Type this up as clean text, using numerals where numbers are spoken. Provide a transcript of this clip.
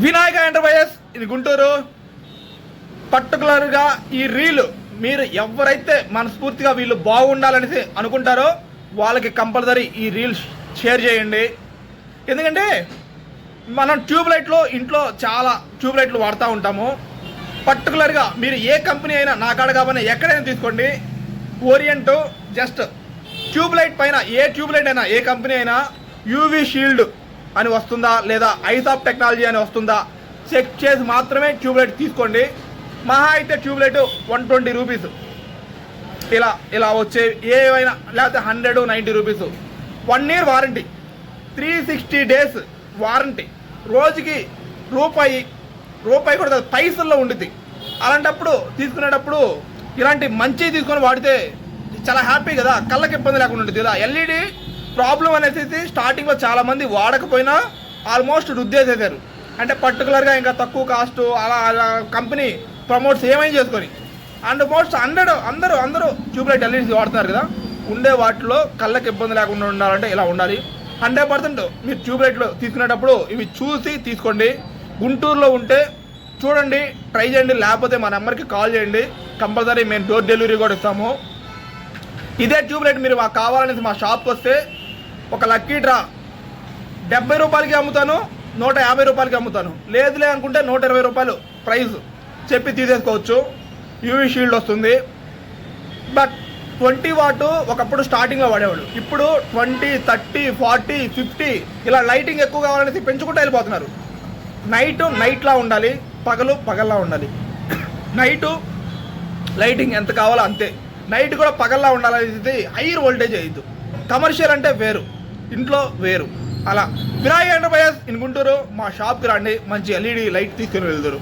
Vinayaka enterprises ఇది గుంటూరు. పర్టికులర్గా ఈ రీల్ మీరు ఎవరైతే మనస్ఫూర్తిగా వీళ్ళు బాగుండాలనేసి అనుకుంటారో వాళ్ళకి కంపల్సరీ ఈ రీల్ షేర్ చేయండి. ఎందుకంటే మనం ట్యూబ్లైట్లో ఇంట్లో చాలా ట్యూబ్లైట్లు వాడుతూ ఉంటాము. పర్టికులర్గా మీరు ఏ కంపెనీ అయినా నా కాడ కాబట్టి ఎక్కడైనా తీసుకోండి, ఓరియంట్ జస్ట్ ట్యూబ్లైట్ పైన ఏ ట్యూబ్లైట్ అయినా ఏ కంపెనీ అయినా యూవీ షీల్డ్ అని వస్తుందా లేదా ఐసాప్ టెక్నాలజీ అని వస్తుందా చెక్ చేసి మాత్రమే ట్యూబ్లైట్ తీసుకోండి. మహా అయితే ట్యూబ్లైట్ 120 రూపీస్ ఇలా ఇలా వచ్చే ఏవైనా, లేకపోతే 190 rupees. 1 year warranty, 360 days warranty, రోజుకి రూపాయి కూడా పైసల్లో ఉండిద్ది. అలాంటప్పుడు తీసుకునేటప్పుడు ఇలాంటి మంచి తీసుకొని వాడితే చాలా హ్యాపీ కదా, కళ్ళకి ఇబ్బంది లేకుండా ఉంటుంది కదా. ఎల్ఈడి ప్రాబ్లం అనేసి స్టార్టింగ్లో చాలామంది వాడకపోయినా ఆల్మోస్ట్ రుద్దేసేసారు. అంటే పర్టికులర్గా ఇంకా తక్కువ కాస్ట్ అలా కంపెనీ ప్రమోట్స్ ఏమైనా చేసుకొని ఆల్మోస్ట్ అందరూ ట్యూబ్లైట్ ఎల్ఈడీస్ వాడుతున్నారు కదా. ఉండే వాటిలో కళ్ళకి ఇబ్బంది లేకుండా ఉండాలంటే ఇలా ఉండాలి. 100% మీరు ట్యూబ్లైట్లు తీసుకునేటప్పుడు ఇవి చూసి తీసుకోండి. గుంటూరులో ఉంటే చూడండి, ట్రై చేయండి. లేకపోతే మా నెంబర్కి కాల్ చేయండి, కంపల్సరీ మేము డోర్ డెలివరీ కూడా ఇస్తాము. ఇదే ట్యూబ్లైట్ మీరు మాకు కావాలనేసి మా షాప్కి వస్తే ఒక లక్కీ డ్రా 70 రూపాయలకి అమ్ముతాను, 150 రూపాయలకి అమ్ముతాను. లేదులే అనుకుంటే 120 రూపాయలు ప్రైస్ చెప్పి తీసేసుకోవచ్చు. యూవీ షీల్డ్ వస్తుంది. బట్ 20 వాట్ ఒకప్పుడు స్టార్టింగ్లో వాడేవాడు, ఇప్పుడు 20, 30, 40, 50 ఇలా లైటింగ్ ఎక్కువ కావాలనేసి పెంచుకుంటూ వెళ్ళిపోతున్నారు. నైట్లా ఉండాలి, పగల్లా ఉండాలి. నైటు లైటింగ్ ఎంత కావాలో అంతే, నైట్ కూడా పగల్లా ఉండాలనేది. Hire voltage అయ్యద్దు. కమర్షియల్ అంటే వేరు, ఇంట్లో వేరు. అలా వినాయక ఎంటర్ప్రైజెస్ ఇన్ గుంటూరు మా షాప్కి రండి, మంచి ఎల్ఈడి లైట్ తీసుకుని వెళ్తారు.